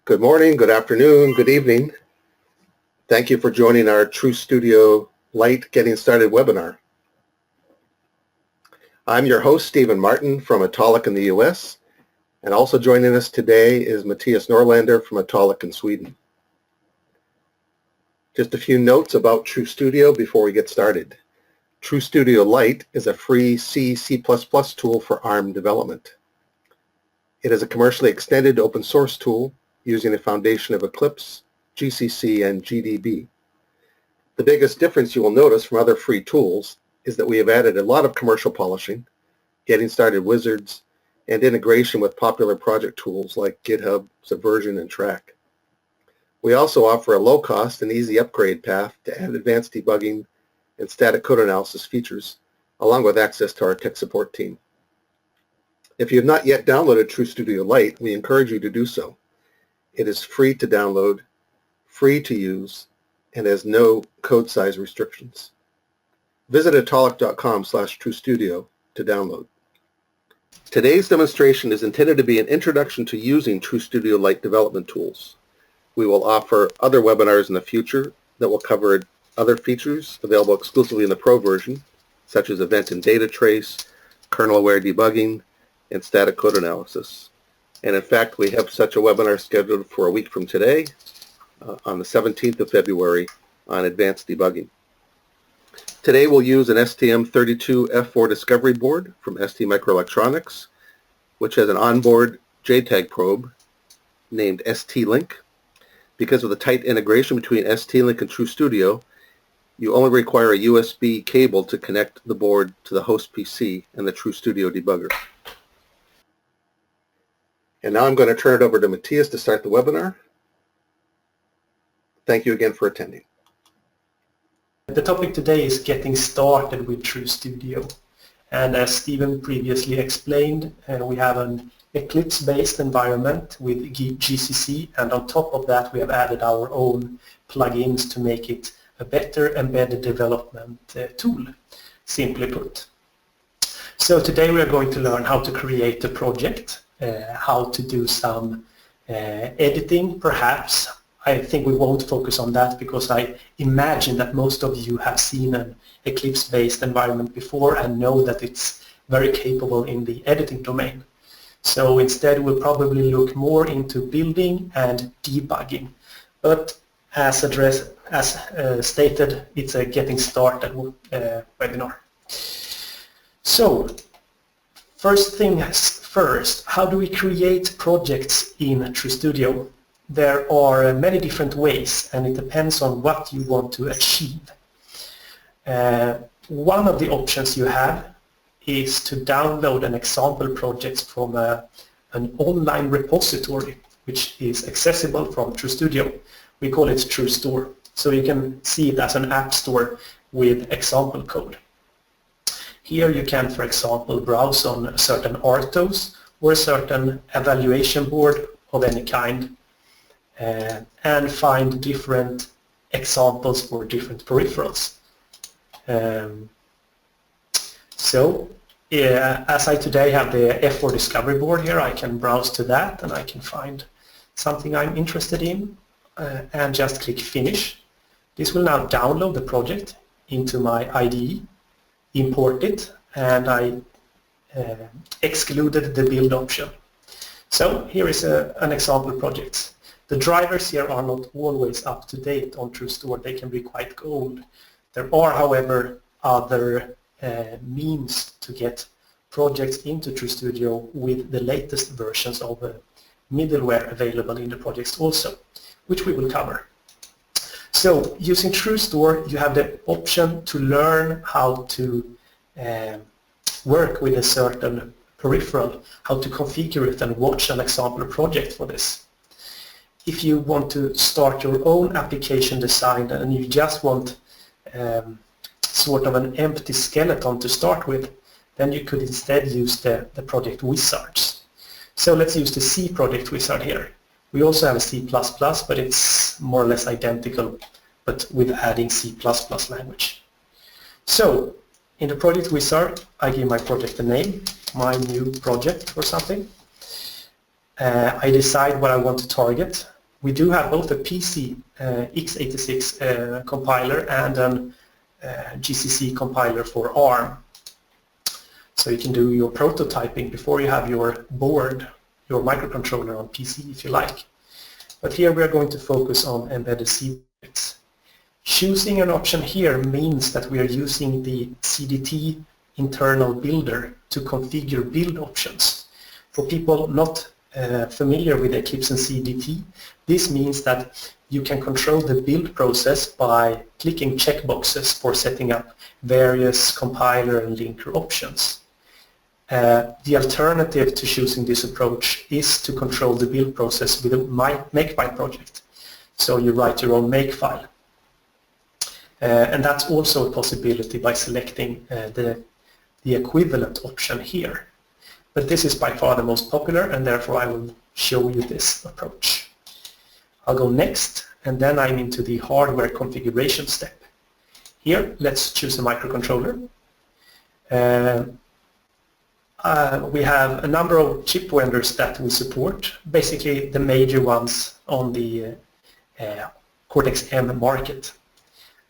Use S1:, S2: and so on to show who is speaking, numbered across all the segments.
S1: Good morning, good afternoon, good evening. Thank you for joining our TrueSTUDIO Lite Getting Started webinar. I'm your host, Stephen Martin from Autolic in the US, and also joining us today is Matthias Norlander from Autolic in Sweden. Just a few notes about TrueSTUDIO before we get started. TrueSTUDIO Lite is a free C++ tool for ARM development. It is a commercially extended open source tool using a foundation of Eclipse, GCC, and GDB. The biggest difference you will notice from other free tools is that we have added a lot of commercial polishing, getting started wizards, and integration with popular project tools like GitHub, Subversion, and Track. We also offer a low-cost and easy upgrade path to add advanced debugging and static code analysis features, along with access to our tech support team. If you have not yet downloaded TrueSTUDIO Lite, we encourage you to do so. It is free to download, free to use, and has no code size restrictions. Visit autolic.com/TrueSTUDIO to download. Today's demonstration is intended to be an introduction to using TrueSTUDIO Lite development tools. We will offer other webinars in the future that will cover other features available exclusively in the Pro version, such as event and data trace, kernel-aware debugging, and static code analysis. And in fact, we have such a webinar scheduled for a week from today, on the 17th of February, on advanced debugging. Today we'll use an STM32F4 discovery board from STMicroelectronics, which has an onboard JTAG probe named ST-Link. Because of the tight integration between ST-Link and TrueSTUDIO, you only require a USB cable to connect the board to the host PC and the TrueSTUDIO debugger. And now I'm going to turn it over to Matthias to start the webinar. Thank you again for attending.
S2: The topic today is getting started with TrueSTUDIO. And as Stephen previously explained, we have an Eclipse-based environment with GCC, and on top of that we have added our own plugins to make it a better embedded development tool, simply put. So today we are going to learn how to create a project, how to do some editing perhaps. I think we won't focus on that because I imagine that most of you have seen an Eclipse-based environment before and know that it's very capable in the editing domain. So instead we'll probably look more into building and debugging. But as stated, it's a getting started webinar. So first things first, how do we create projects in TrueSTUDIO? There are many different ways, and it depends on what you want to achieve. One of the options you have is to download an example project from an online repository, which is accessible from TrueSTUDIO. We call it TrueStore, so you can see it as an app store with example code. Here you can, for example, browse on certain RTOS or a certain evaluation board of any kind and find different examples for different peripherals. As I today have the F4 discovery board here, I can browse to that and I can find something I'm interested in and just click Finish. This will now download the project into my IDE, import it, and I excluded the build option. So here is an example project. The drivers here are not always up to date on TrueStore. They can be quite old. There are, however, other means to get projects into TrueSTUDIO with the latest versions of middleware available in the projects also, which we will cover. So using TrueStore, you have the option to learn how to work with a certain peripheral, how to configure it and watch an example project for this. If you want to start your own application design and you just want sort of an empty skeleton to start with, then you could instead use the project wizards. So let's use the C project wizard here. We also have a C++, but it's more or less identical, but with adding C++ language. So in the project wizard, I give my project a name, my new project or something. I decide what I want to target. we do have both a PC x86 compiler and an GCC compiler for ARM. So you can do your prototyping before you have your board, your microcontroller on PC if you like. But here we are going to focus on embedded C projects. Choosing an option here means that we are using the CDT internal builder to configure build options. For people not familiar with Eclipse and CDT, this means that you can control the build process by clicking checkboxes for setting up various compiler and linker options. The alternative to choosing this approach is to control the build process with a makefile project. So you write your own makefile. And that's also a possibility by selecting the equivalent option here. But this is by far the most popular, and therefore I will show you this approach. I'll go next, and then I'm into the hardware configuration step. Here, let's choose a microcontroller. We have a number of chip vendors that we support, basically the major ones on the Cortex-M market.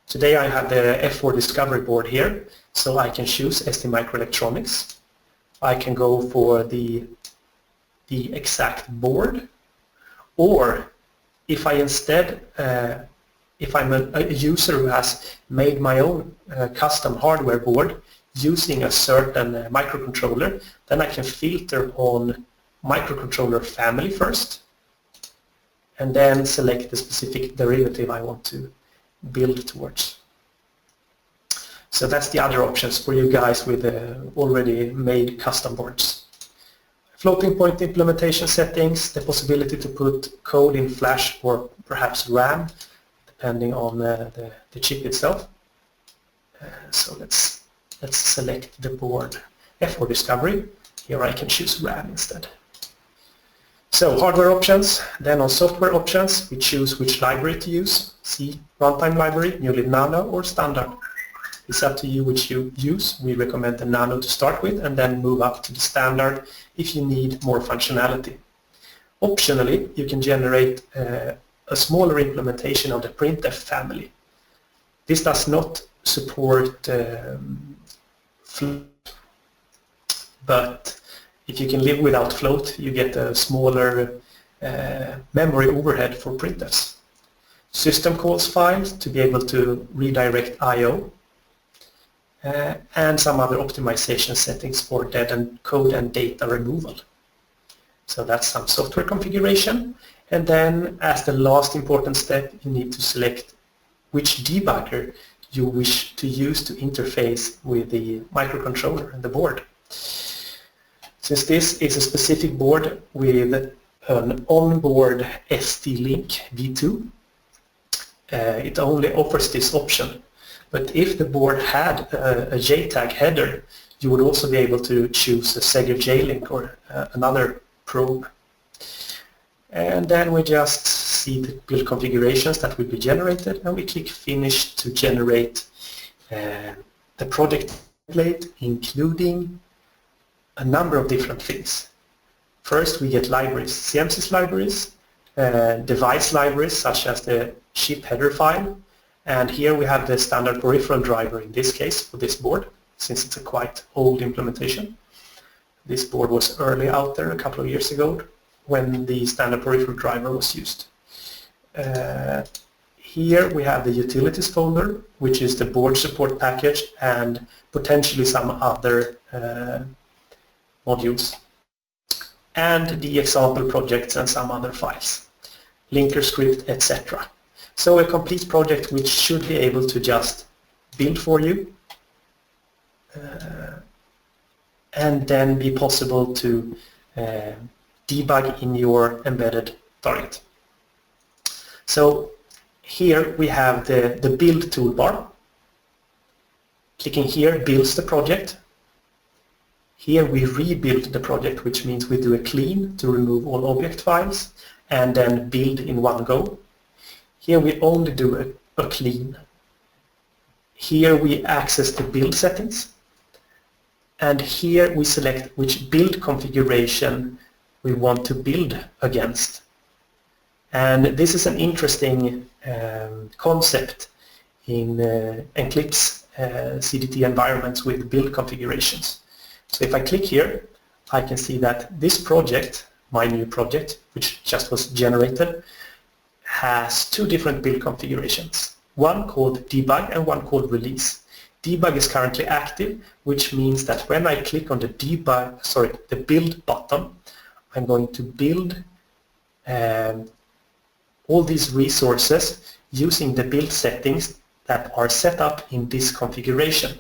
S2: Today I have the F4 Discovery board here, so I can choose STMicroelectronics. I can go for the exact board, or if I instead, if I'm a user who has made my own custom hardware board using a certain microcontroller, then I can filter on microcontroller family first, and then select the specific derivative I want to build towards. So that's the other options for you guys with already made custom boards. Floating point implementation settings, the possibility to put code in Flash or perhaps RAM, depending on the chip itself. So let's select the board F4 Discovery. Here I can choose RAM instead. So hardware options, then on software options we choose which library to use, C runtime library, newly Nano or standard. It's up to you which you use. We recommend the Nano to start with and then move up to the standard if you need more functionality. Optionally, you can generate a smaller implementation of the printf family. This does not support float, but if you can live without float, you get a smaller memory overhead for printfs. System calls files to be able to redirect I/O, and some other optimization settings for dead and code and data removal. So that's some software configuration. And then as the last important step, you need to select which debugger you wish to use to interface with the microcontroller and the board. Since this is a specific board with an onboard ST-Link V2, it only offers this option. But if the board had a JTAG header, you would also be able to choose a Sega J-Link or another probe. And then we just see the build configurations that will be generated, and we click Finish to generate the project template, including a number of different things. First, we get libraries, CMSIS libraries, device libraries such as the chip header file, and here we have the standard peripheral driver in this case for this board, since it's a quite old implementation. This board was early out there a couple of years ago when the standard peripheral driver was used. Here we have the utilities folder, which is the board support package and potentially some other modules, and the example projects and some other files, linker script, etc. So a complete project which should be able to just build for you and then be possible to debug in your embedded target. So here we have the build toolbar. Clicking here builds the project. Here we rebuild the project, which means we do a clean to remove all object files and then build in one go. Here we only do a clean. Here we access the build settings, and here we select which build configuration we want to build against. And this is an interesting concept in Eclipse CDT environments with build configurations. So if I click here, I can see that this project, my new project, which just was generated, has two different build configurations, one called debug and one called release. Debug is currently active, which means that when I click on the build button, I'm going to build all these resources using the build settings that are set up in this configuration.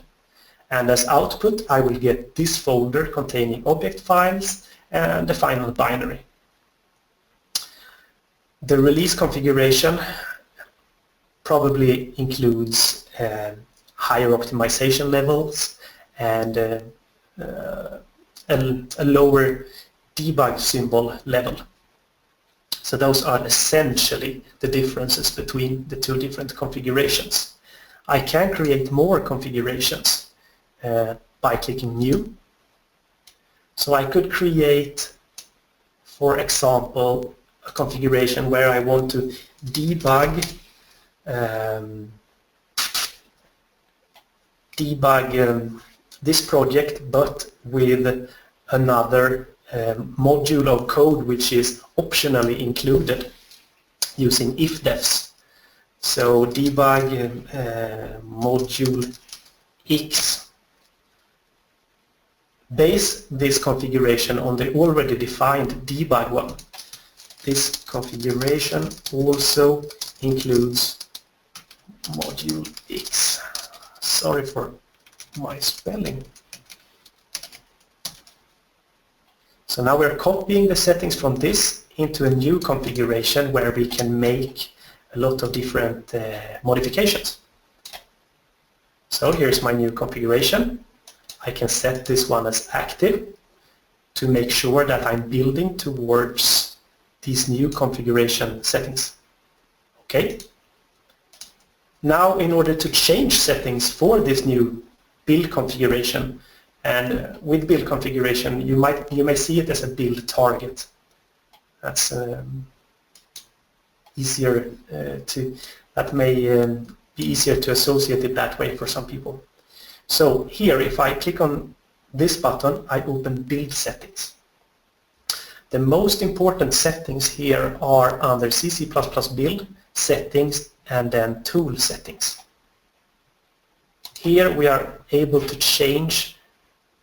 S2: And as output, I will get this folder containing object files and the final binary. The release configuration probably includes higher optimization levels and a lower debug symbol level. So those are essentially the differences between the two different configurations. I can create more configurations by clicking New. So I could create, for example, a configuration where I want to debug this project, but with another module of code which is optionally included using if-defs. So debug module X. Base this configuration on the already defined debug one. This configuration also includes module X. Sorry for my spelling. So now we're copying the settings from this into a new configuration where we can make a lot of different modifications. So here's my new configuration. I can set this one as active to make sure that I'm building towards these new configuration settings. Okay. Now in order to change settings for this new build configuration, and with build configuration you may see it as a build target. That's that may be easier to associate it that way for some people. So here, if I click on this button, I open build settings. The most important settings here are under C++ build, settings, and then tool settings. Here we are able to change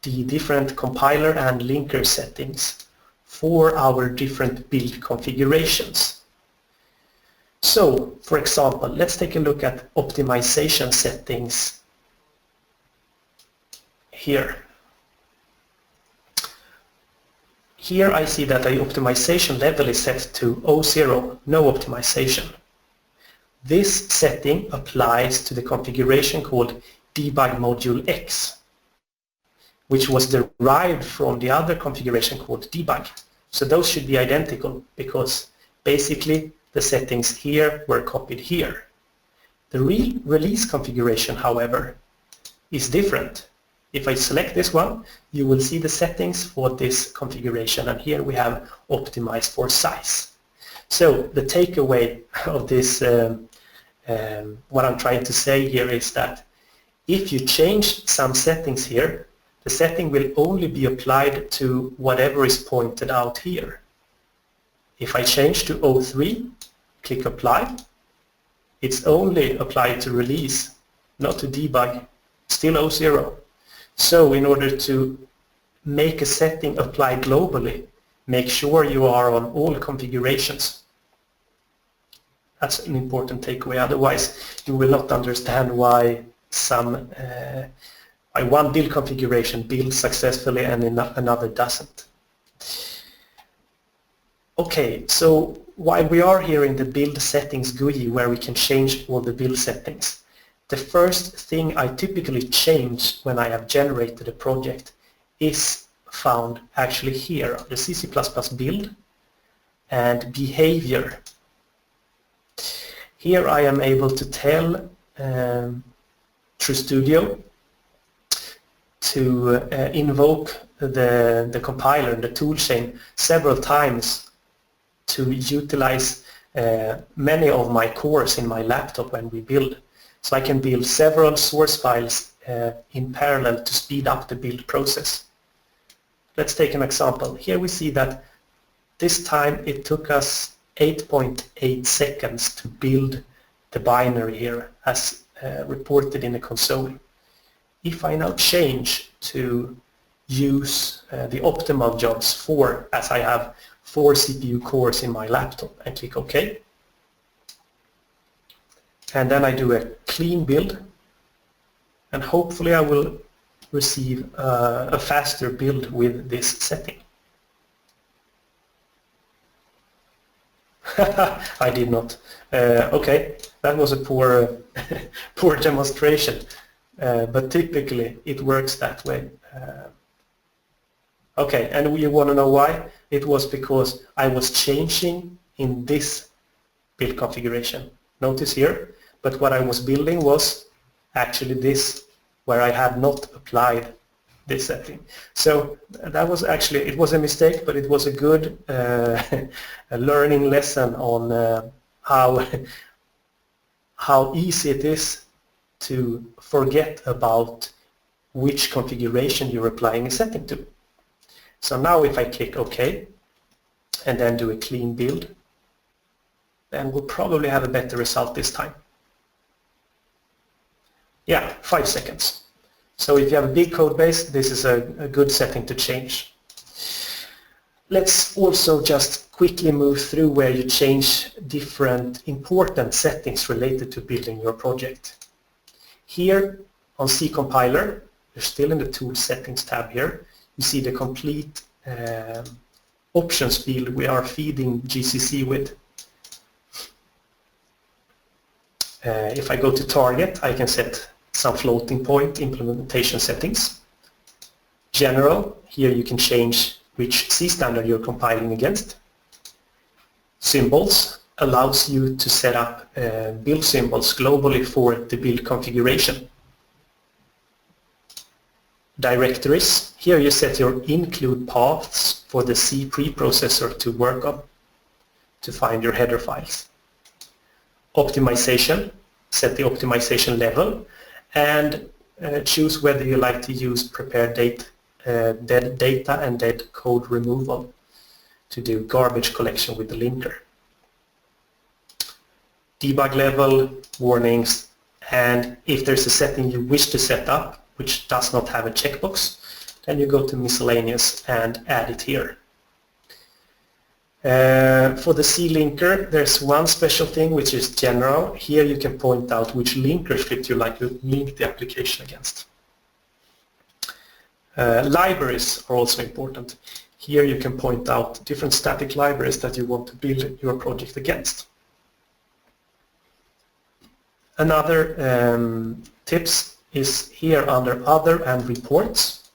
S2: the different compiler and linker settings for our different build configurations. So, for example, let's take a look at optimization settings here. Here I see that the optimization level is set to 0, no optimization. This setting applies to the configuration called Debug Module X, which was derived from the other configuration called Debug. So those should be identical because basically the settings here were copied here. The release configuration, however, is different. If I select this one, you will see the settings for this configuration, and here we have optimized for size. So the takeaway of this, what I'm trying to say here is that if you change some settings here, the setting will only be applied to whatever is pointed out here. If I change to 03, click apply, it's only applied to release, not to debug, still 0. So in order to make a setting apply globally, make sure you are on all configurations. That's an important takeaway, otherwise you will not understand why one build configuration builds successfully and another doesn't. Okay, so while we are here in the build settings GUI where we can change all the build settings, the first thing I typically change when I have generated a project is found actually here, the C++ build and behavior. Here I am able to tell TrueSTUDIO to invoke the compiler and the toolchain several times to utilize many of my cores in my laptop when we build. So I can build several source files in parallel to speed up the build process. Let's take an example. Here we see that this time it took us 8.8 seconds to build the binary here as reported in the console. If I now change to use the optimal jobs 4, as I have 4 CPU cores in my laptop, and click OK, and then I do a clean build, and hopefully I will receive a faster build with this setting. I did not. Okay, that was a poor, poor demonstration, but typically it works that way. Okay, and you want to know why? It was because I was changing in this build configuration. Notice here, but what I was building was actually this, where I had not applied this setting. So that was actually, it was a mistake, but it was a good a learning lesson on how easy it is to forget about which configuration you're applying a setting to. So now if I click OK and then do a clean build, then we'll probably have a better result this time. Yeah, 5 seconds. So if you have a big code base, this is a good setting to change. Let's also just quickly move through where you change different important settings related to building your project. Here on C Compiler, you're still in the Tool Settings tab here. You see the complete options field we are feeding GCC with. If I go to Target, I can set some floating point implementation settings. General, here you can change which C standard you're compiling against. Symbols allows you to set up build symbols globally for the build configuration. Directories, here you set your include paths for the C preprocessor to work on to find your header files. Optimization, set the optimization level and choose whether you like to use prepared dead data and dead code removal to do garbage collection with the linker. Debug level, warnings, and if there's a setting you wish to set up which does not have a checkbox, then you go to miscellaneous and add it here. For the C linker, there's one special thing which is general. Here you can point out which linker script you like to link the application against. Libraries are also important. Here you can point out different static libraries that you want to build your project against. Another tips is here under Other and Reports.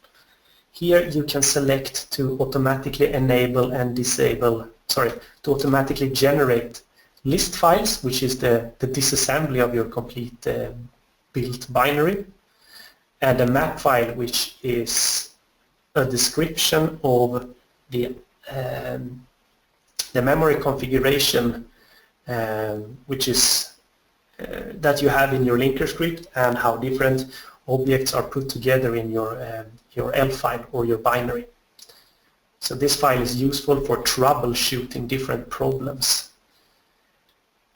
S2: Here you can select to automatically enable and disable, to automatically generate list files, which is the disassembly of your complete built binary, and a map file, which is a description of the memory configuration, which is that you have in your linker script and how different objects are put together in your L file or your binary. So this file is useful for troubleshooting different problems.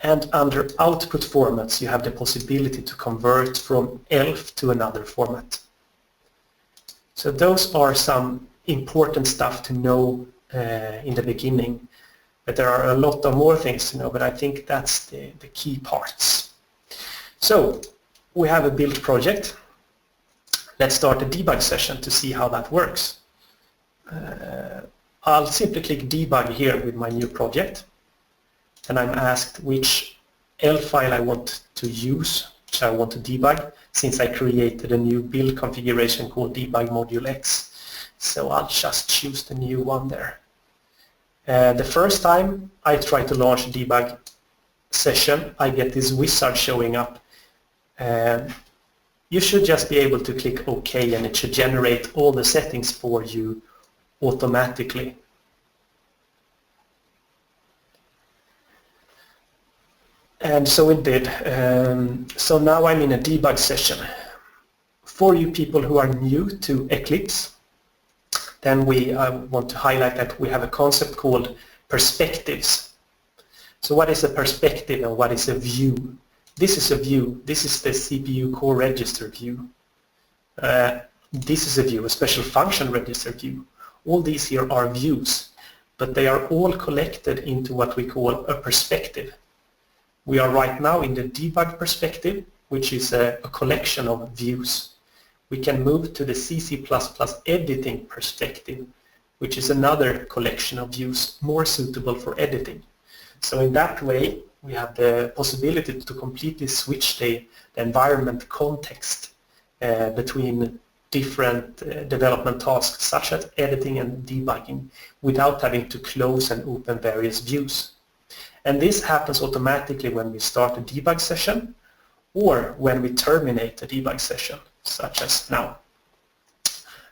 S2: And under output formats you have the possibility to convert from ELF to another format. So those are some important stuff to know in the beginning, but there are a lot of more things to know, but I think that's the key parts. So we have a build project. Let's start a debug session to see how that works. I'll simply click debug here with my new project, and I'm asked which L file I want to use, which I want to debug, since I created a new build configuration called debug module X. So I'll just choose the new one there. The first time I try to launch debug session, I get this wizard showing up. You should just be able to click OK and it should generate all the settings for you automatically. And so it did. So now I'm in a debug session. For you people who are new to Eclipse, then I want to highlight that we have a concept called perspectives. So what is a perspective and what is a view? This is a view. This is the CPU core register view. This is a view, a special function register view. All these here are views, but they are all collected into what we call a perspective. We are right now in the debug perspective, which is a collection of views. We can move to the CC++ editing perspective, which is another collection of views more suitable for editing. So in that way, we have the possibility to completely switch the environment context between different development tasks, such as editing and debugging, without having to close and open various views. And this happens automatically when we start a debug session or when we terminate a debug session, such as now.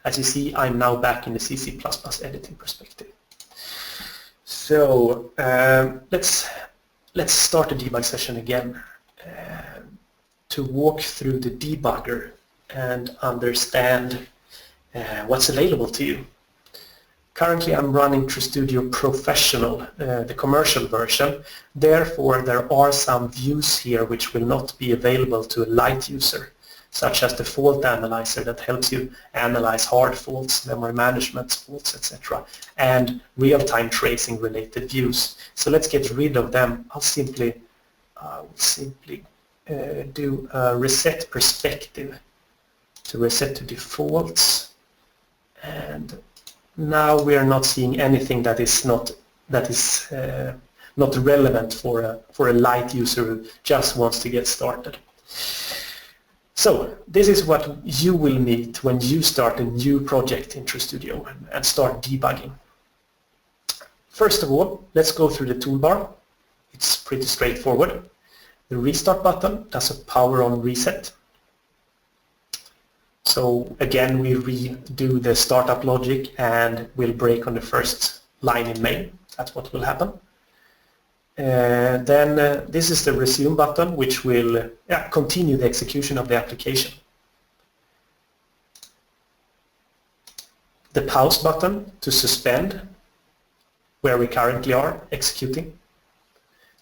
S2: As you see, I'm now back in the CC++ editing perspective. So let's start a debug session again to walk through the debugger and understand what's available to you. Currently I'm running TrueSTUDIO Professional, the commercial version. Therefore there are some views here which will not be available to a light user, such as the fault analyzer that helps you analyze hard faults, memory management faults, etc., and real-time tracing related views. So let's get rid of them. I'll simply do a reset perspective to reset to defaults, and now we are not seeing anything that is not relevant for a light user who just wants to get started. So this is what you will meet when you start a new project in TrueSTUDIO and start debugging. First of all, let's go through the toolbar. It's pretty straightforward. The restart button does a power on reset. So again, we redo the startup logic and we'll break on the first line in main. That's what will happen. Then this is the resume button, which will continue the execution of the application. The pause button to suspend where we currently are executing.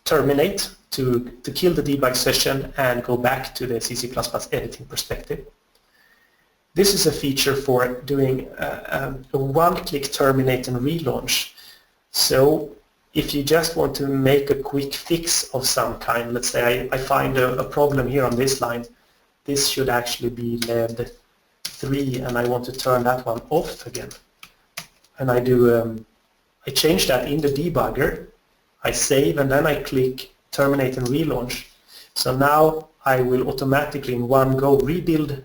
S2: Terminate to kill the debug session and go back to the CC++ editing perspective. This is a feature for doing a one-click terminate and relaunch. So if you just want to make a quick fix of some kind, let's say I find a problem here on this line, this should actually be led 3 and I want to turn that one off again. And I change that in the debugger, I save and then I click terminate and relaunch. So now I will automatically in one go rebuild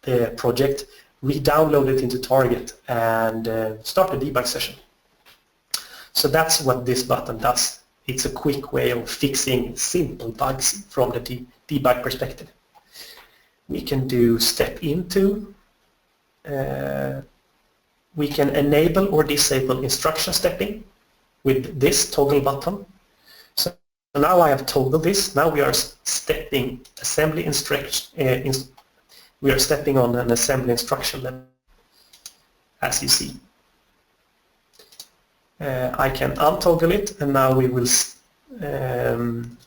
S2: the project, re-download it into Target and start the debug session. So that's what this button does. It's a quick way of fixing simple bugs from the debug perspective. We can do step into. We can enable or disable instruction stepping with this toggle button. So now I have toggled this. Now we are stepping assembly instruction. We are stepping on an assembly instruction level, as you see. I can untoggle it, and now we will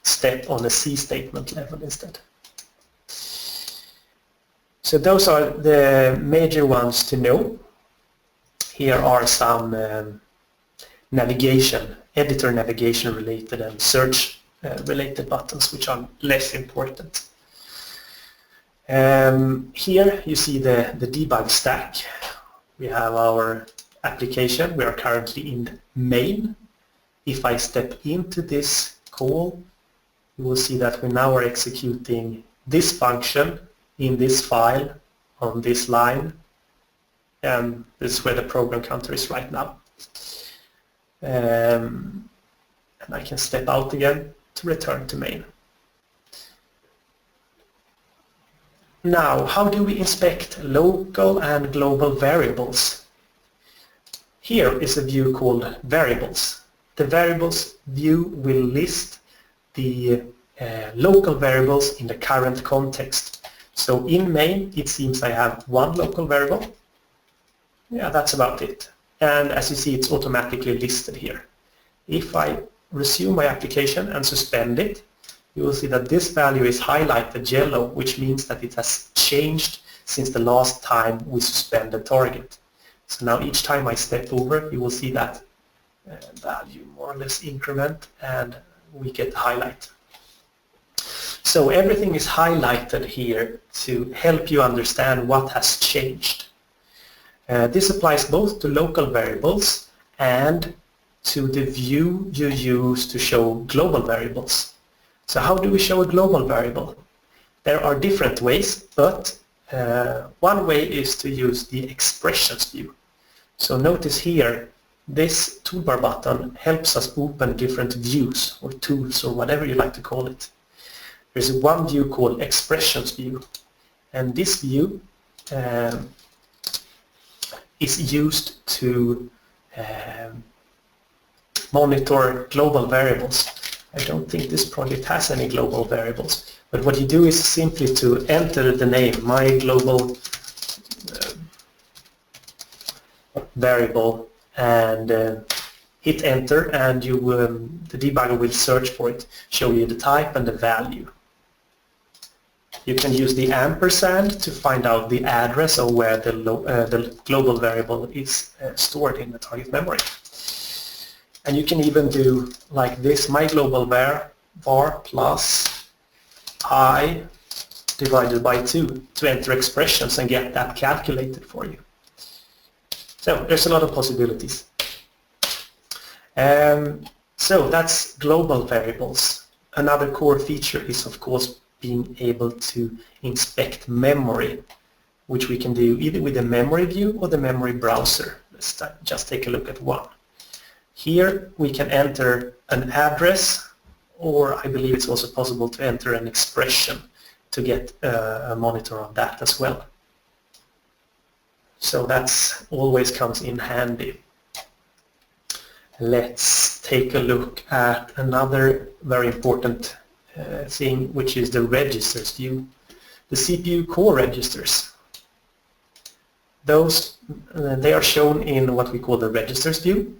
S2: step on a C statement level instead. So those are the major ones to know. Here are some navigation, editor navigation related and search related buttons, which are less important. Here you see the debug stack. We have our application. We are currently in main. If I step into this call, you will see that we now are executing this function in this file on this line, and this is where the program counter is right now. And I can step out again to return to main. Now, how do we inspect local and global variables? Here is a view called variables. The variables view will list the local variables in the current context. So in main, it seems I have one local variable. Yeah, that's about it. And as you see, it's automatically listed here. If I resume my application and suspend it, you will see that this value is highlighted yellow, which means that it has changed since the last time we suspended target. So now each time I step over, you will see that value more or less increment, and we get highlight. So everything is highlighted here to help you understand what has changed. This applies both to local variables and to the view you use to show global variables. So how do we show a global variable? There are different ways, but one way is to use the expressions view. So notice here, this toolbar button helps us open different views or tools or whatever you like to call it. There's one view called expressions view, and this view is used to monitor global variables. I don't think this project has any global variables, but what you do is simply to enter the name, my global variable, and hit enter, and you the debugger will search for it, show you the type and the value. You can use the ampersand to find out the address of where the global variable is stored in the target memory. And you can even do like this, my global var plus I divided by 2 to enter expressions and get that calculated for you. So there's a lot of possibilities. So that's global variables. Another core feature is, of course, being able to inspect memory, which we can do either with the memory view or the memory browser. Let's just take a look at one. Here we can enter an address, or I believe it's also possible to enter an expression to get a monitor of that as well. So that's always comes in handy. Let's take a look at another very important thing, which is the registers view. The CPU core registers. Those they are shown in what we call the registers view.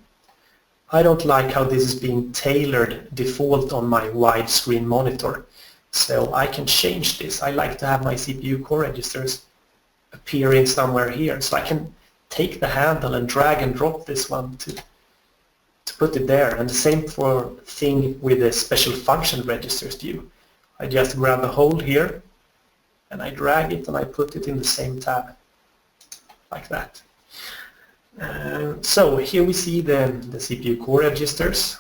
S2: I don't like how this is being tailored default on my widescreen monitor, so I can change this. I like to have my CPU core registers appearing somewhere here, so I can take the handle and drag and drop this one to put it there. And the same for thing with the special function registers view. I just grab a hold here and I drag it and I put it in the same tab like that. So here we see the CPU core registers.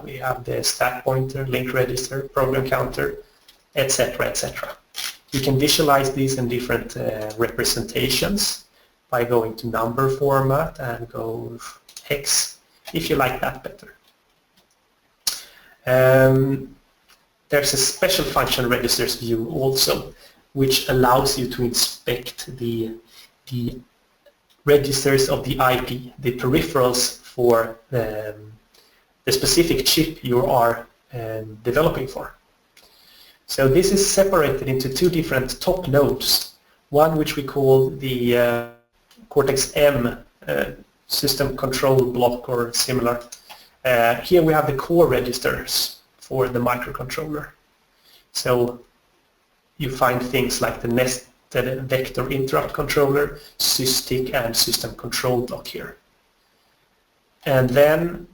S2: We have the stack pointer, link register, program counter, etc., etc. You can visualize these in different representations by going to number format and go hex if you like that better. There's a special function registers view also, which allows you to inspect the registers of the IP, the peripherals for the specific chip you are developing for. So this is separated into two different top nodes, one which we call the Cortex-M system control block or similar. Here we have the core registers for the microcontroller. So you find things like the nested vector interrupt controller, SysTick, and system control block here. And then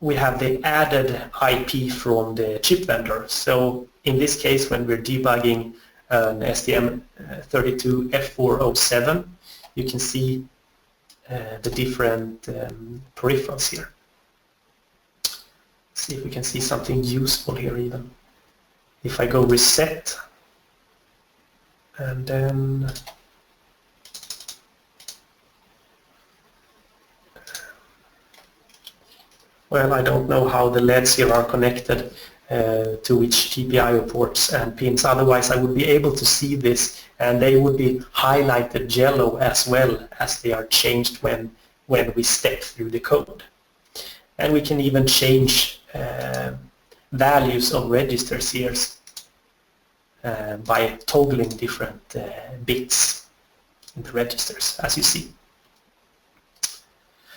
S2: we have the added IP from the chip vendor. So in this case, when we're debugging an STM32F407, you can see the different peripherals here. Let's see if we can see something useful here even. If I go reset, and then well, I don't know how the LEDs here are connected to which GPIO ports and pins. Otherwise, I would be able to see this, and they would be highlighted yellow as well as they are changed when we step through the code. And we can even change values of registers here by toggling different bits in the registers, as you see.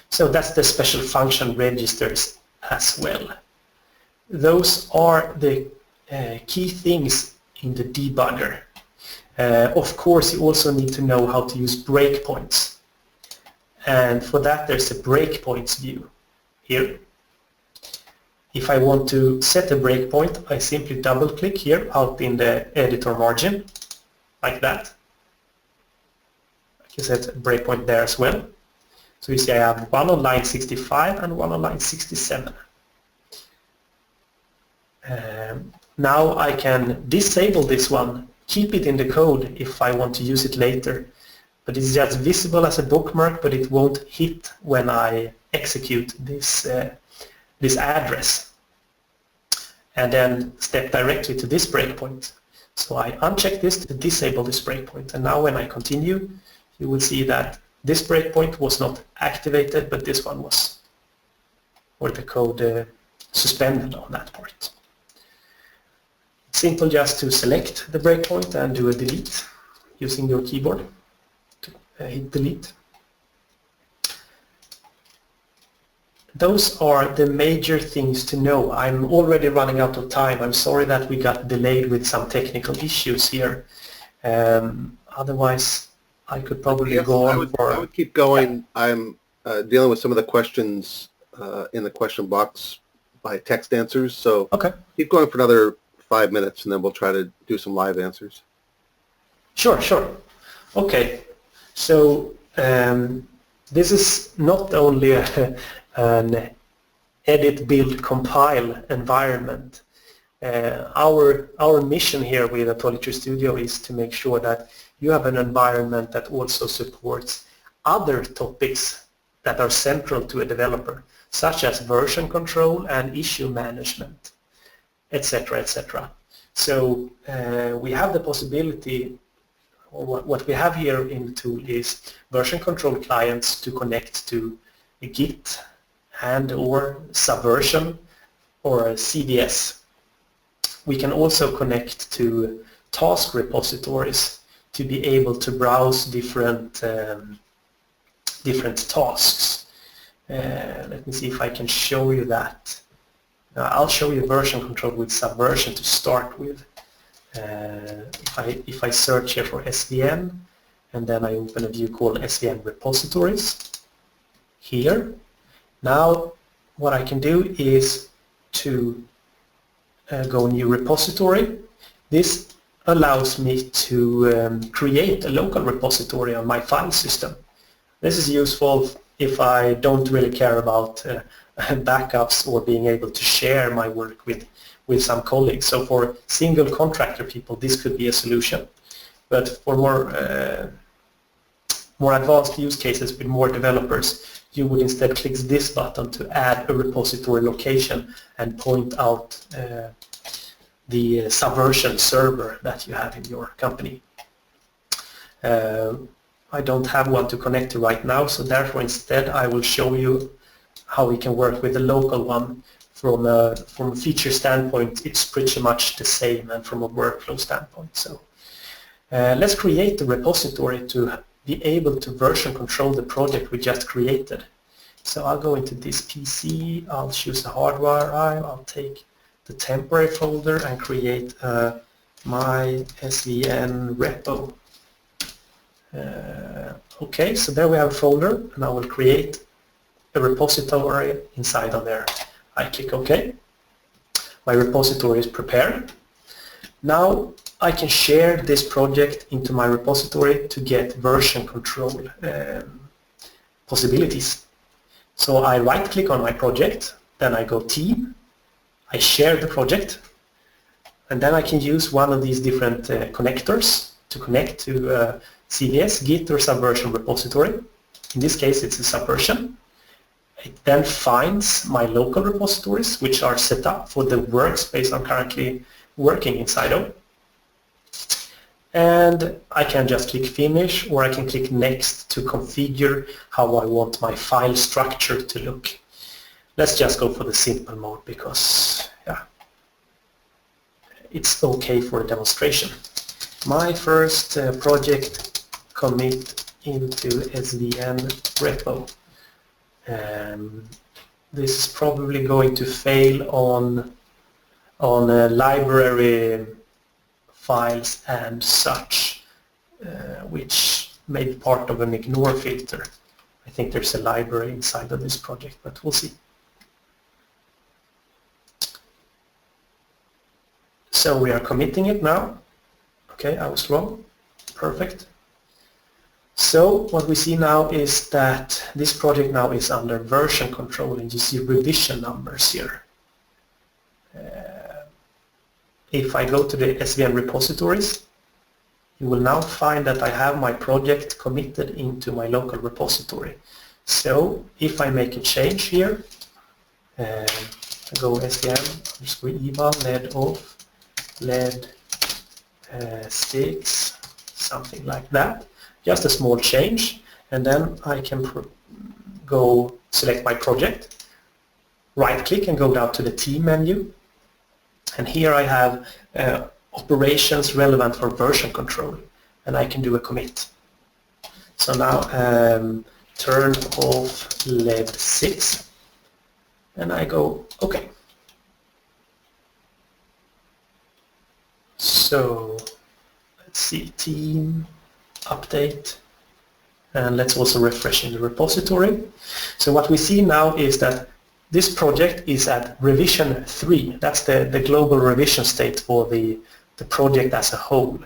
S2: So that's the special function registers as well. Those are the key things in the debugger. Of course, you also need to know how to use breakpoints. And for that, there's a breakpoints view here. If I want to set a breakpoint, I simply double-click here out in the editor margin, like that. I can set a breakpoint there as well. So you see I have one on line 65 and one on line 67. Now I can disable this one, keep it in the code if I want to use it later. But it's just visible as a bookmark, but it won't hit when I execute this, this address. And then step directly to this breakpoint. So I uncheck this to disable this breakpoint. And now when I continue, you will see that this breakpoint was not activated, but this one was, or the code suspended on that part. Simple just to select the breakpoint and do a delete using your keyboard. Hit delete. Those are the major things to know. I'm already running out of time. I'm sorry that we got delayed with some technical issues here. Otherwise, I could probably go on
S1: I would keep going. I'm dealing with some of the questions in the question box by text answers. So
S2: okay.
S1: Keep going for another 5 minutes, and then we'll try to do some live answers.
S2: Sure. Okay. So this is not only an edit, build, compile environment. Our mission here with TrueSTUDIO is to make sure that you have an environment that also supports other topics that are central to a developer, such as version control and issue management, etc., etc. So we have the possibility, or what we have here in the tool is version control clients to connect to a Git and or Subversion or a CVS. We can also connect to task repositories to be able to browse different tasks. Let me see if I can show you that. I'll show you version control with Subversion to start with. If I search here for SVN and then I open a view called SVN repositories here. Now what I can do is to go new repository. This allows me to create a local repository on my file system. This is useful if I don't really care about backups or being able to share my work with some colleagues. So for single contractor people, this could be a solution. But for more advanced use cases with more developers, you would instead click this button to add a repository location and point out the Subversion server that you have in your company. I don't have one to connect to right now, so therefore instead I will show you how we can work with the local one. From a feature standpoint, it's pretty much the same, and from a workflow standpoint. So let's create a repository to be able to version control the project we just created. So I'll go into this PC, I'll choose the hardware drive, I'll take the temporary folder and create my SVN repo. Okay, so there we have a folder, and I will create a repository inside of there. I click OK. My repository is prepared. Now I can share this project into my repository to get version control possibilities. So I right click on my project, then I go Team, I share the project, and then I can use one of these different connectors to connect to CVS, Git or Subversion repository. In this case it's a Subversion. It then finds my local repositories, which are set up for the workspace I'm currently working inside of. And I can just click Finish, or I can click Next to configure how I want my file structure to look. Let's just go for the simple mode because, yeah, it's okay for a demonstration. My first project commit into SVN repo. This is probably going to fail on library files and such, which may be part of an ignore filter. I think there's a library inside of this project, but we'll see. So we are committing it now. Okay, I was wrong. Perfect. So what we see now is that this project now is under version control, and you see revision numbers here. If I go to the SVN repositories, you will now find that I have my project committed into my local repository. So if I make a change here, I go svn_eval led off led 6, something like that, just a small change, and then I can go select my project, right click and go down to the T menu, and here I have operations relevant for version control, and I can do a commit. So now turn off led 6, and I go OK. So let's see, team, update, and let's also refresh in the repository. So what we see now is that this project is at revision 3. That's the global revision state for the project as a whole.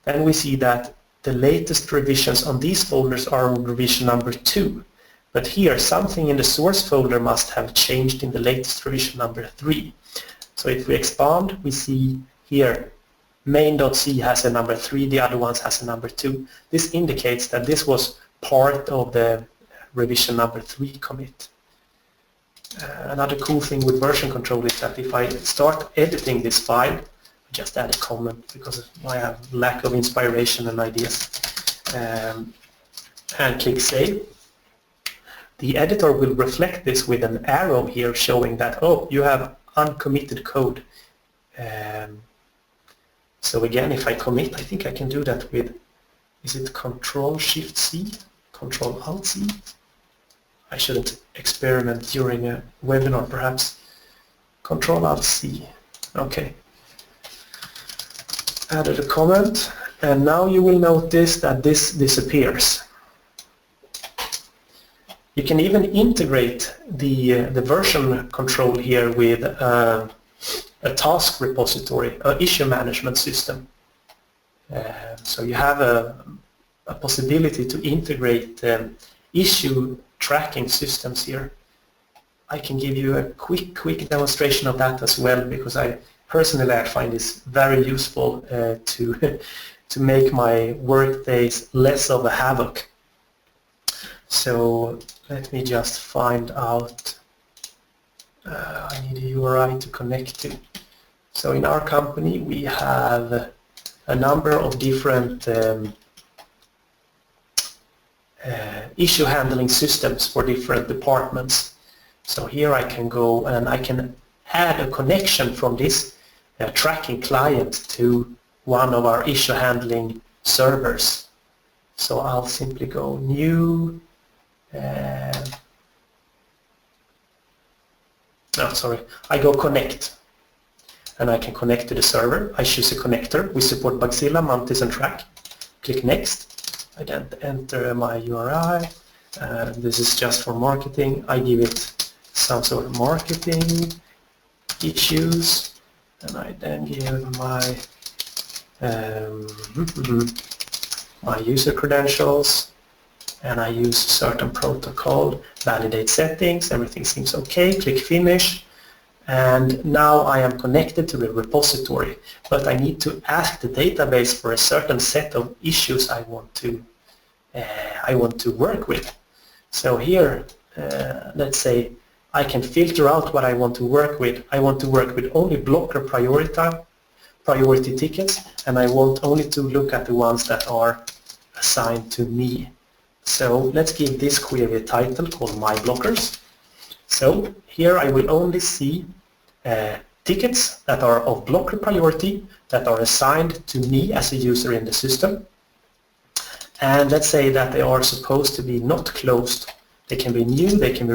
S2: Then we see that the latest revisions on these folders are on revision number 2. But here something in the source folder must have changed in the latest revision number 3. So if we expand, we see here main.c has a number 3, the other ones has a number 2. This indicates that this was part of the revision number 3 commit. Another cool thing with version control is that if I start editing this file, I just add a comment because I have lack of inspiration and ideas, and click save. The editor will reflect this with an arrow here showing that, oh, you have uncommitted code. So again, if I commit, I think I can do that with, is it Control-Shift-C? Control-Alt-C? I shouldn't experiment during a webinar, perhaps. Control-Alt-C. Okay. Added a comment, and now you will notice that this disappears. You can even integrate the version control here with a task repository, an issue management system. So you have a possibility to integrate issue tracking systems here. I can give you a quick demonstration of that as well, because I personally find this very useful to make my work days less of a havoc. So let me just find out. I need a URI to connect to. So in our company we have a number of different issue handling systems for different departments. So here I can go and I can add a connection from this tracking client to one of our issue handling servers. So I'll simply go new, I go connect, and I can connect to the server. I choose a connector. We support Bugzilla, Mantis and Track. Click next. I then enter my URI. This is just for marketing. I give it some sort of marketing issues, and I then give my my user credentials, and I use certain protocol, validate settings, everything seems okay, click finish, and now I am connected to the repository, but I need to ask the database for a certain set of issues I want to work with. So here, let's say I can filter out what I want to work with. I want to work with only blocker priority tickets, and I want only to look at the ones that are assigned to me. So let's give this query a title called My Blockers. So here I will only see tickets that are of blocker priority that are assigned to me as a user in the system. And let's say that they are supposed to be not closed. They can be new, they can be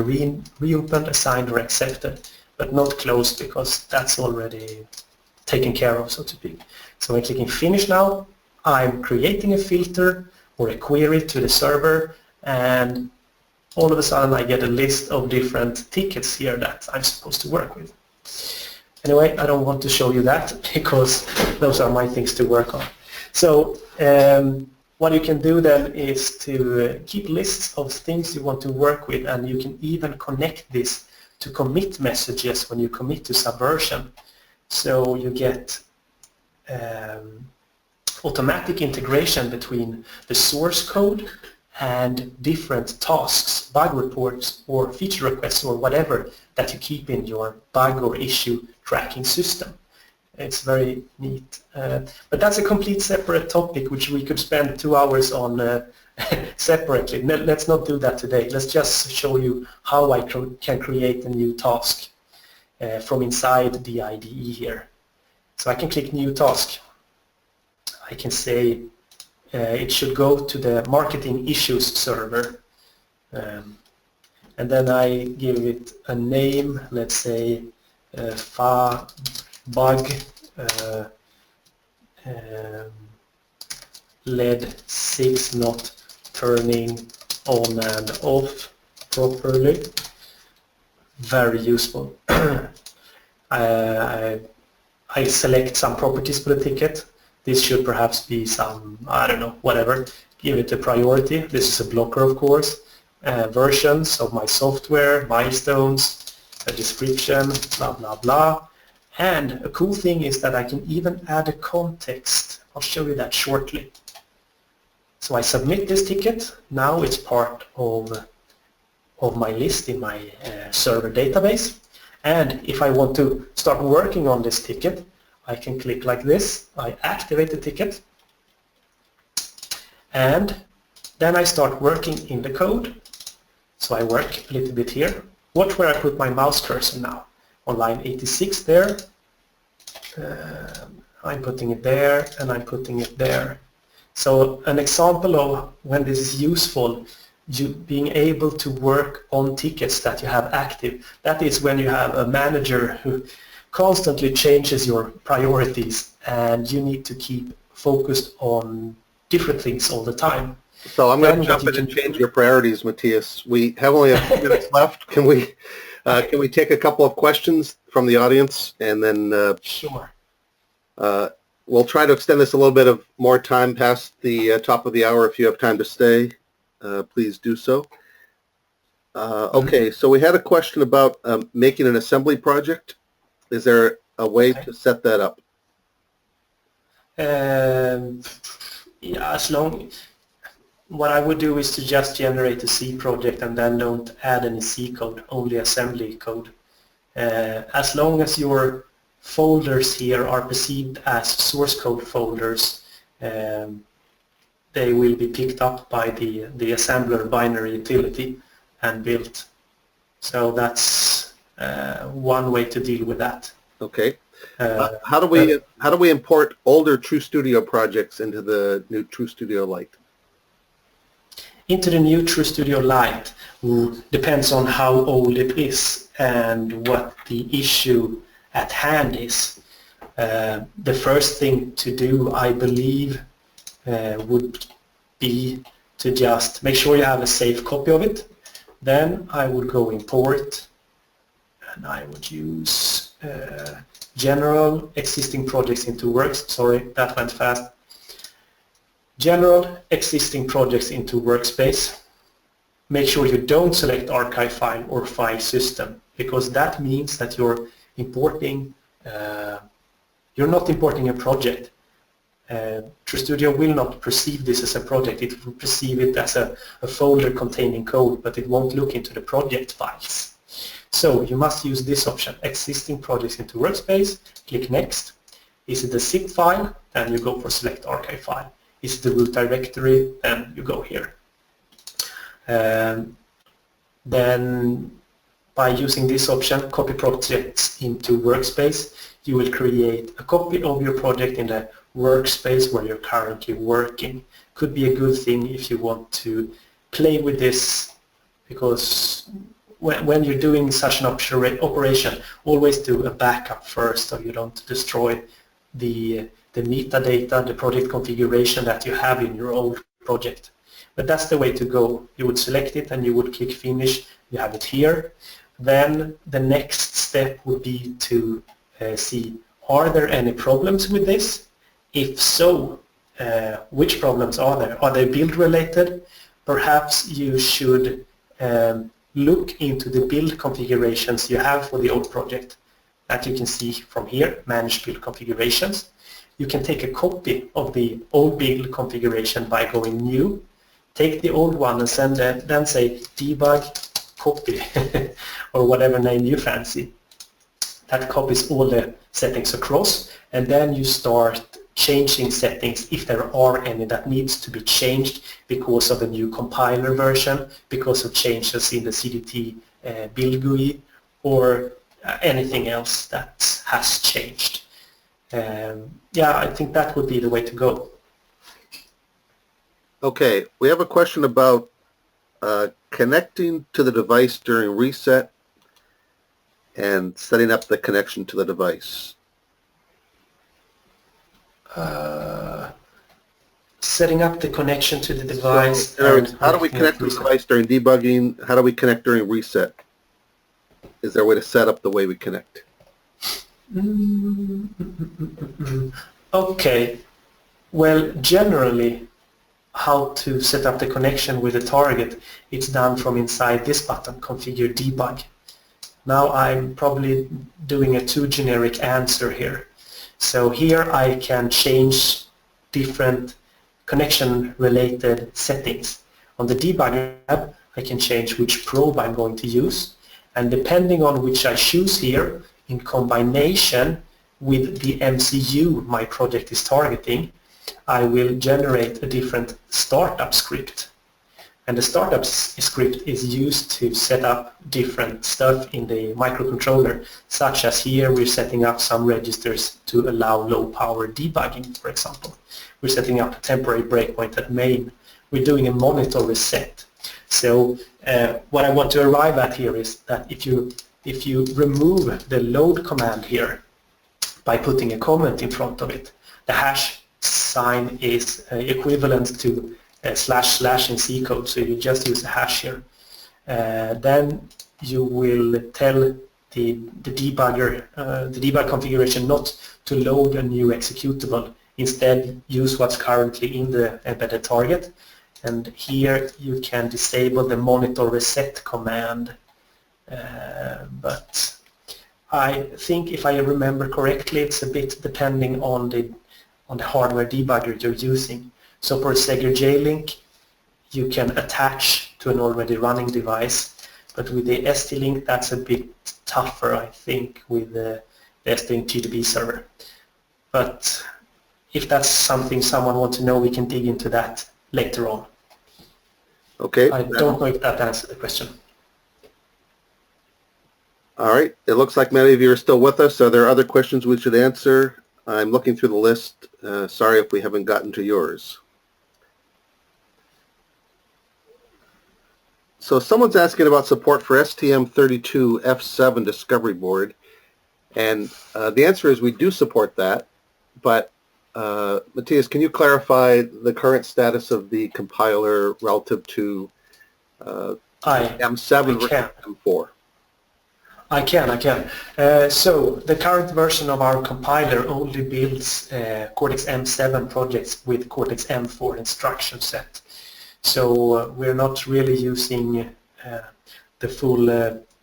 S2: reopened, assigned, or accepted, but not closed because that's already taken care of, so to speak. So when clicking Finish now, I'm creating a filter or a query to the server, and all of a sudden I get a list of different tickets here that I'm supposed to work with. Anyway, I don't want to show you that because those are my things to work on. So what you can do then is to keep lists of things you want to work with, and you can even connect this to commit messages when you commit to Subversion. So you get automatic integration between the source code and different tasks, bug reports or feature requests or whatever that you keep in your bug or issue tracking system. It's very neat. But that's a complete separate topic which we could spend 2 hours on separately. Let's not do that today. Let's just show you how I can create a new task from inside the IDE here. So I can click New Task. I can say it should go to the Marketing Issues server. And then I give it a name, let's say bug LED 6 not turning on and off properly. Very useful. I select some properties for the ticket. This should perhaps be some, I don't know, whatever. Give it a priority. This is a blocker, of course. Versions of my software, milestones, a description, blah, blah, blah. And a cool thing is that I can even add a context. I'll show you that shortly. So I submit this ticket. Now it's part of my list in my server database. And if I want to start working on this ticket, I can click like this. I activate the ticket. And then I start working in the code. So I work a little bit here. Watch where I put my mouse cursor now. On line 86 there. I'm putting it there and I'm putting it there. So an example of when this is useful, being able to work on tickets that you have active. That is when you have a manager who constantly changes your priorities and you need to keep focused on different things all the time.
S1: So I'm going to jump in and change your priorities, Matthias. We have only a few minutes left. Can we take a couple of questions from the audience, and then
S2: sure.
S1: We'll try to extend this a little bit of more time past the top of the hour. If you have time to stay, please do so. Okay, so we had a question about making an assembly project. Is there a way to set that up?
S2: Yeah, what I would do is to just generate a C project and then don't add any C code, only assembly code. As long as your folders here are perceived as source code folders, they will be picked up by the assembler binary utility and built. So that's one way to deal with that.
S1: Okay. How do we import older TrueSTUDIO projects into the new TrueSTUDIO Lite?
S2: Into the new TrueSTUDIO Lite depends on how old it is and what the issue at hand is. The first thing to do, I believe, would be to just make sure you have a safe copy of it. Then I would go import, and I would use general existing projects into works. Sorry, that went fast. General existing projects into workspace. Make sure you don't select archive file or file system, because that means that you're importing, you're not importing a project. TrueSTUDIO will not perceive this as a project. It will perceive it as a folder containing code, but it won't look into the project files. So you must use this option, existing projects into workspace, click next. Is it a zip file? Then you go for select archive file. Is it the root directory? Then you go here. Then by using this option, copy projects into workspace, you will create a copy of your project in the workspace where you're currently working. Could be a good thing if you want to play with this, because when you're doing such an operation, always do a backup first so you don't destroy the metadata, the project configuration that you have in your old project. But that's the way to go. You would select it and you would click finish. You have it here. Then the next step would be to see, are there any problems with this? If so, which problems are there? Are they build related? Perhaps you should look into the build configurations you have for the old project that you can see from here, manage build configurations. You can take a copy of the old build configuration by going new, take the old one and then say debug copy or whatever name you fancy. That copies all the settings across, and then you start changing settings if there are any that needs to be changed because of a new compiler version, because of changes in the CDT build GUI, or anything else that has changed. Yeah, I think that would be the way to go.
S1: Okay, we have a question about connecting to the device during reset and setting up the connection to the device.
S2: Setting up the connection to the device.
S1: So, how do we connect to the device during debugging? How do we connect during reset? Is there a way to set up the way we connect?
S2: Okay. Well, generally, how to set up the connection with the target, it's done from inside this button, Configure Debug. Now I'm probably doing a too generic answer here. So here I can change different connection-related settings. On the Debug tab, I can change which probe I'm going to use, and depending on which I choose here, in combination with the MCU my project is targeting, I will generate a different startup script. And the startup script is used to set up different stuff in the microcontroller, such as here we're setting up some registers to allow low power debugging, for example. We're setting up a temporary breakpoint at main. We're doing a monitor reset. So what I want to arrive at here is that if you remove the load command here by putting a comment in front of it, the hash sign is equivalent to // in C code, so you just use a hash here. Then you will tell the debugger, the debug configuration not to load a new executable. Instead, use what's currently in the embedded target. And here you can disable the monitor reset command. But I think if I remember correctly, it's a bit depending on the hardware debugger you're using. So for Segger J-Link, you can attach to an already running device, but with the ST-Link, that's a bit tougher, I think, with the ST-Link GDB server. But if that's something someone wants to know, we can dig into that later on.
S1: Okay.
S2: I don't know if that answered the question.
S1: All right. It looks like many of you are still with us. Are there other questions we should answer? I'm looking through the list. Sorry if we haven't gotten to yours. So someone's asking about support for STM32F7 Discovery Board, and the answer is we do support that, but Matthias, can you clarify the current status of the compiler relative to M7 versus M4?
S2: I can. So the current version of our compiler only builds Cortex M7 projects with Cortex M4 instruction set. So we're not really using the full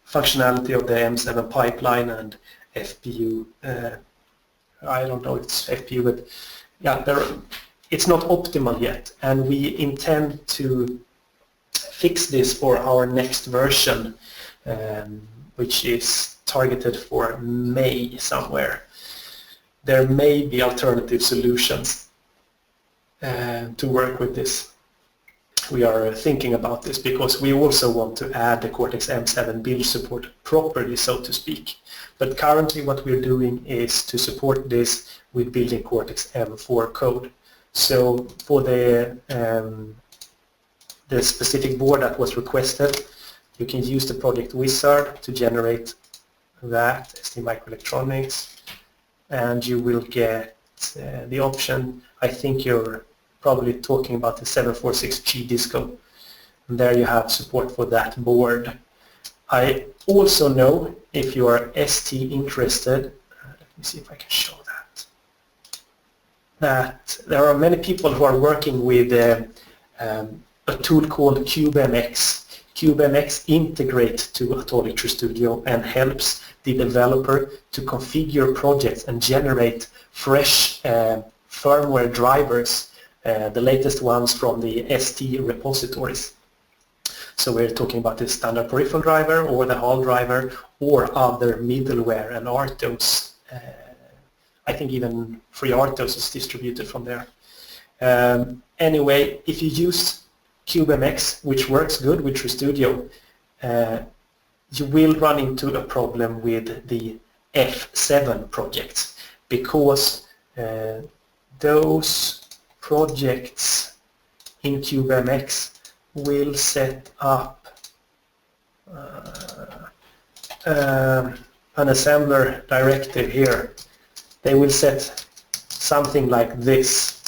S2: functionality of the M7 pipeline and FPU. I don't know if it's FPU, but yeah, it's not optimal yet, and we intend to fix this for our next version, which is targeted for May somewhere. There may be alternative solutions to work with this. we are thinking about this, because we also want to add the Cortex-M7 build support properly, so to speak. But currently what we're doing is to support this with building Cortex-M4 code. So for the specific board that was requested, you can use the project wizard to generate that, ST Microelectronics, and you will get the option. I think you're probably talking about the 746G Disco, and there you have support for that board. I also know, if you are ST interested, let me see if I can show that there are many people who are working with a tool called CubeMX. CubeMX integrates to Atollic TrueSTUDIO and helps the developer to configure projects and generate fresh firmware drivers, the latest ones from the ST repositories. So we're talking about the standard peripheral driver or the HAL driver or other middleware and RTOS. I think even FreeRTOS is distributed from there. Anyway, if you use CubeMX, which works good with TrueSTUDIO, you will run into a problem with the F7 projects, because those projects in CubeMX will set up an assembler directive here. They will set something like this,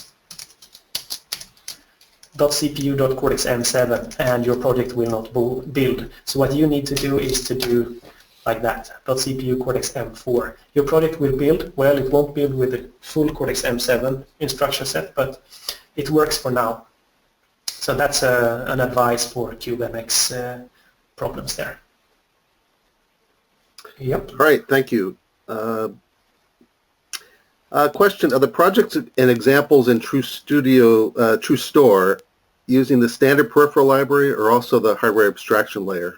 S2: .cpu.cortex-m7, and your project will not build. So what you need to do is to do like that, .cpu Cortex-M4. Your project will build. Well, it won't build with the full Cortex-M7 instruction set, but it works for now. So that's an advice for CubeMX problems there. Yep.
S1: All right, thank you. Question, are the projects and examples in TrueSTUDIO, TrueStore using the standard peripheral library or also the hardware abstraction layer?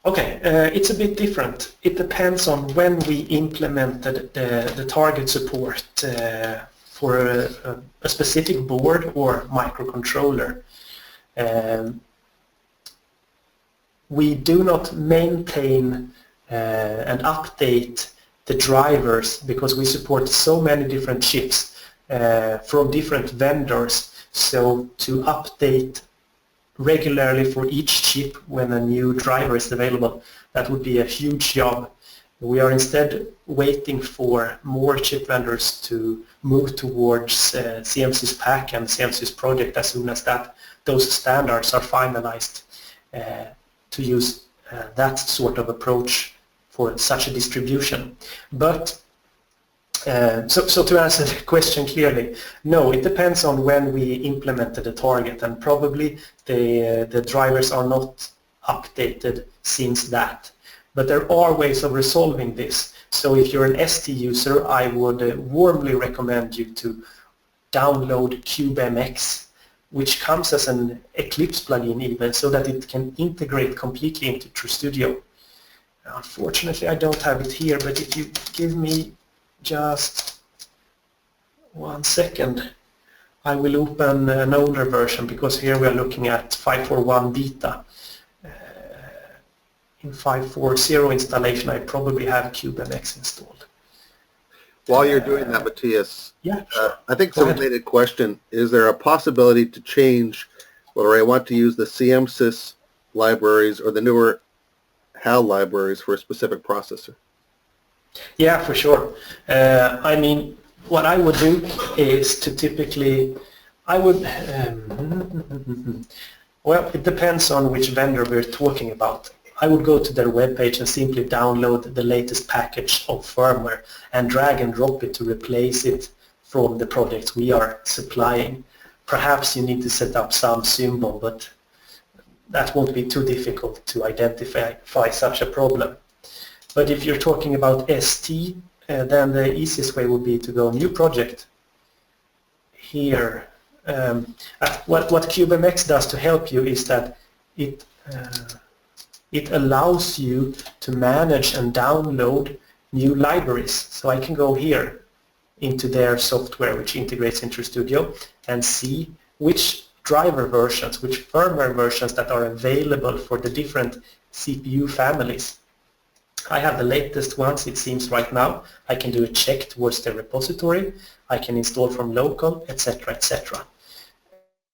S2: Okay, it's a bit different. It depends on when we implemented the target support for a specific board or microcontroller. We do not maintain and update the drivers because we support so many different chips from different vendors. So to update regularly for each chip when a new driver is available, that would be a huge job. We are instead waiting for more chip vendors to move towards CMSIS PAC and CMSIS project as soon as those standards are finalized, to use that sort of approach for such a distribution. But so to answer the question clearly, no, it depends on when we implemented the target, and probably the drivers are not updated since that. But there are ways of resolving this. So if you're an ST user, I would warmly recommend you to download CubeMX, which comes as an Eclipse plugin even, so that it can integrate completely into TrueSTUDIO. Unfortunately, I don't have it here, but if you give me just 1 second, I will open an older version, because here we are looking at 5.4.1 beta. In 5.4.0 installation, I probably have CubeMX installed.
S1: While you're doing that, Matthias,
S2: yeah, sure.
S1: I think it's a related question. Is there a possibility to change whether I want to use the CMSIS libraries or the newer HAL libraries for a specific processor?
S2: Yeah, for sure. I mean, what I would do is to typically, I would, well, it depends on which vendor we're talking about. I would go to their webpage and simply download the latest package of firmware and drag and drop it to replace it from the projects we are supplying. Perhaps you need to set up some symbol, but that won't be too difficult to identify such a problem. But if you're talking about ST, then the easiest way would be to go new project. Here, what CubeMX does to help you is that it allows you to manage and download new libraries. So I can go here into their software, which integrates into TrueSTUDIO, and see which driver versions, which firmware versions that are available for the different CPU families. I have the latest ones, it seems, right now. I can do a check towards the repository. I can install from local, etc., etc.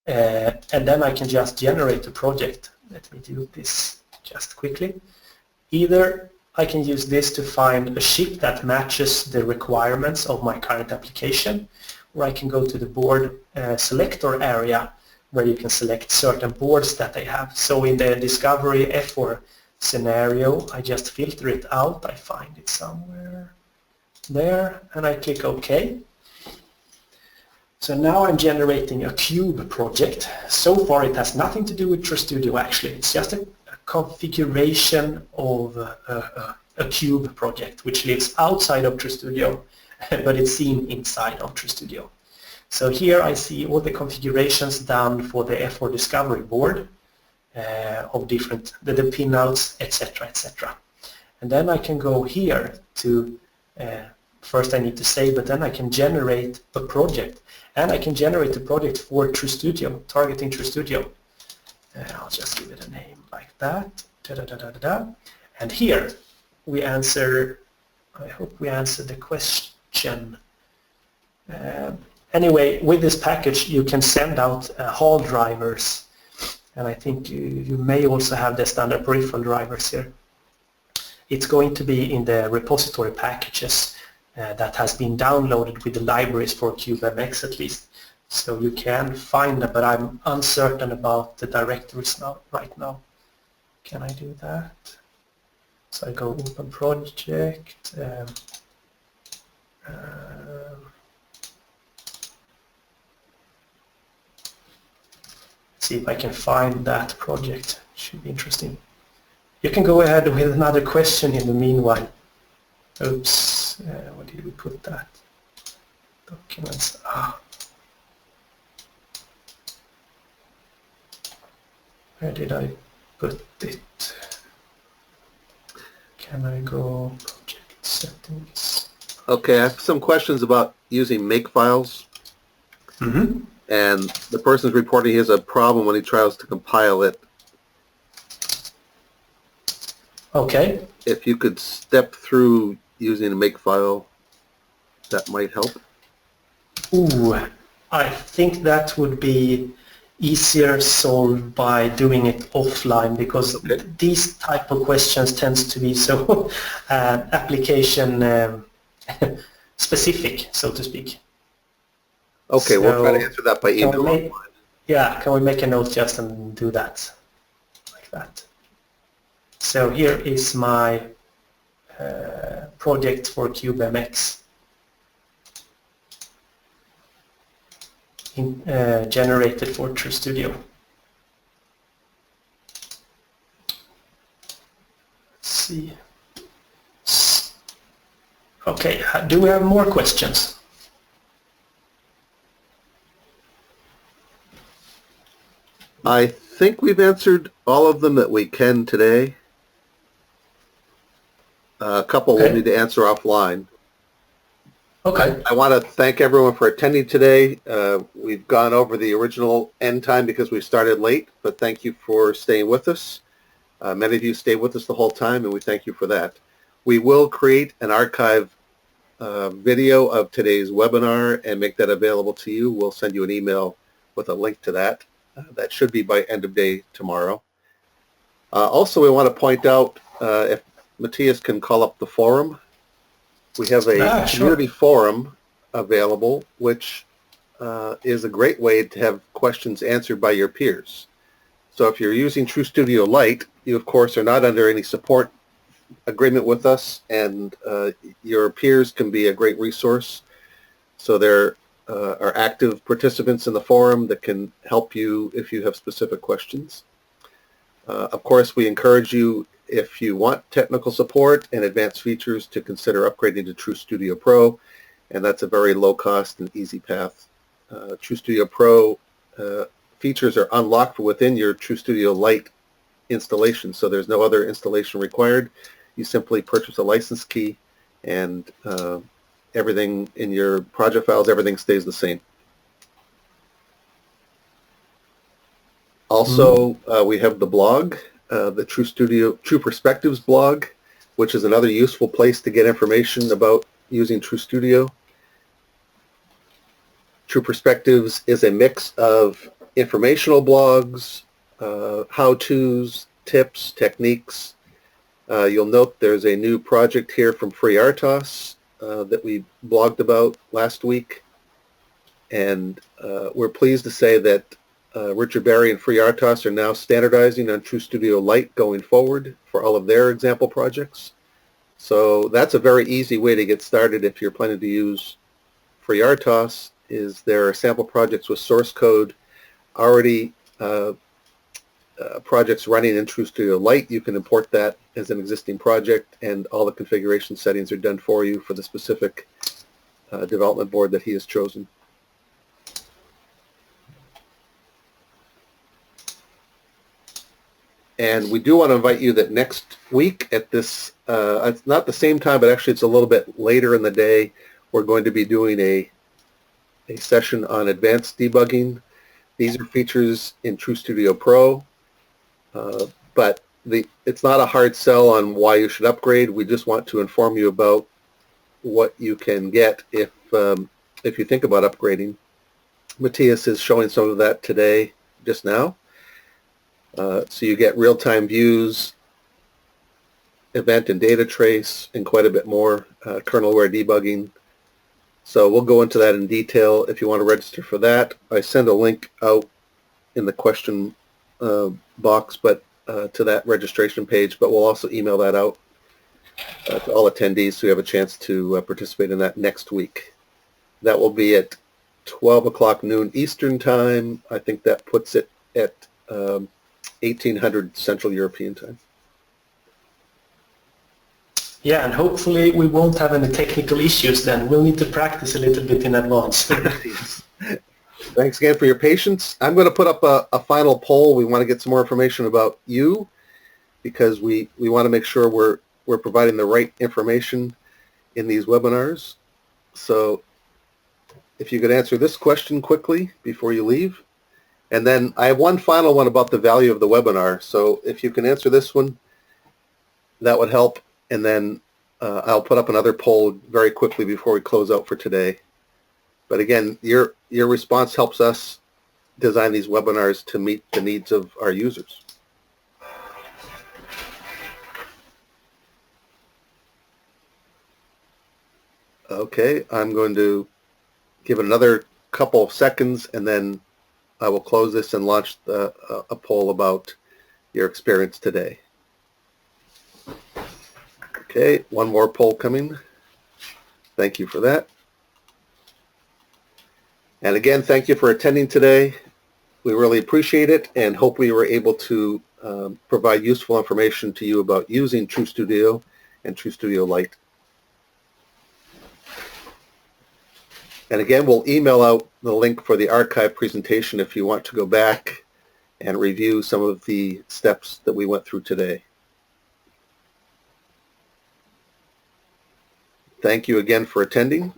S2: And then I can just generate a project. Let me do this just quickly. Either I can use this to find a chip that matches the requirements of my current application, or I can go to the board selector area where you can select certain boards that they have. So in the Discovery F4 scenario, I just filter it out. I find it somewhere there, and I click OK. So now I'm generating a cube project. So far it has nothing to do with TrueSTUDIO actually. It's just a configuration of a cube project which lives outside of TrueSTUDIO but it's seen inside of TrueSTUDIO. So here I see all the configurations done for the F4 Discovery board of different, the pinouts, etc., etc. And then I can go here to, first I need to save, but then I can generate a project. And I can generate a project for TrueSTUDIO, targeting TrueSTUDIO. I'll just give it a name like that. And here we answer, I hope we answered the question. Anyway, with this package you can send out Hall drivers, and I think you may also have the standard peripheral drivers here. It's going to be in the repository packages that has been downloaded with the libraries for CubeMX at least. So you can find them, but I'm uncertain about the directories right now. Can I do that? So I go open project. See if I can find that project. Should be interesting. You can go ahead with another question in the meanwhile. Oops, where did we put that? Documents. Where did I put it? Can I go project settings?
S1: Okay, I have some questions about using makefiles.
S2: Mm-hmm.
S1: And the person's reporting he has a problem when he tries to compile it.
S2: Okay.
S1: If you could step through using a makefile, that might help.
S2: Ooh, I think that would be easier solved by doing it offline, because these type of questions tends to be so application specific, so to speak.
S1: Okay, so we'll try to answer that by email.
S2: Yeah, can we make a note just and do that, like that. So here is my project for CubeMX. Generated for TrueSTUDIO. Let's see. Okay, do we have more questions?
S1: I think we've answered all of them that we can today. A couple we'll need to answer offline.
S2: Okay.
S1: I want to thank everyone for attending today. We've gone over the original end time because we started late, but thank you for staying with us. Many of you stayed with us the whole time, and we thank you for that. We will create an archive video of today's webinar and make that available to you. We'll send you an email with a link to that. That should be by end of day tomorrow. Also, we want to point out, if Matthias can call up the forum, we have a community forum available, which is a great way to have questions answered by your peers. So if you're using TrueSTUDIO Lite, you of course are not under any support agreement with us, and your peers can be a great resource. So there are active participants in the forum that can help you if you have specific questions. Of course, we encourage you, if you want technical support and advanced features, to consider upgrading to TrueSTUDIO Pro, and that's a very low cost and easy path. TrueSTUDIO Pro features are unlocked within your TrueSTUDIO Lite installation, so there's no other installation required. You simply purchase a license key, and everything in your project files, everything stays the same. Also, we have the blog, the TrueSTUDIO, True Perspectives blog, which is another useful place to get information about using TrueSTUDIO. True Perspectives is a mix of informational blogs, how-tos, tips, techniques. You'll note there's a new project here from FreeRTOS that we blogged about last week. And we're pleased to say that Richard Barry and FreeRTOS are now standardizing on TrueSTUDIO Lite going forward for all of their example projects. So that's a very easy way to get started if you're planning to use FreeRTOS. Is there are sample projects with source code already projects running in TrueSTUDIO Lite. You can import that as an existing project, and all the configuration settings are done for you for the specific development board that he has chosen. And we do want to invite you that next week at this, it's not the same time, but actually it's a little bit later in the day, we're going to be doing a session on advanced debugging. These are features in TrueSTUDIO Pro, but it's not a hard sell on why you should upgrade. We just want to inform you about what you can get if you think about upgrading. Matthias is showing some of that today, just now. So you get real-time views, event and data trace, and quite a bit more, kernel-aware debugging. So we'll go into that in detail if you want to register for that. I send a link out in the question box to that registration page, but we'll also email that out to all attendees so you have a chance to participate in that next week. That will be at 12 o'clock noon Eastern Time. I think that puts it at 1800 Central European Time.
S2: Yeah, and hopefully we won't have any technical issues then. We'll need to practice a little bit in advance.
S1: Yes. Thanks again for your patience. I'm going to put up a final poll. We want to get some more information about you because we want to make sure we're providing the right information in these webinars. So if you could answer this question quickly before you leave. And then I have one final one about the value of the webinar. So if you can answer this one, that would help. And then I'll put up another poll very quickly before we close out for today. But again, your response helps us design these webinars to meet the needs of our users. Okay, I'm going to give it another couple of seconds, and then I will close this and launch a poll about your experience today. Okay, one more poll coming. Thank you for that. And again, thank you for attending today. We really appreciate it and hope we were able to provide useful information to you about using TrueSTUDIO and TrueSTUDIO Lite. And again, we'll email out the link for the archive presentation if you want to go back and review some of the steps that we went through today. Thank you again for attending.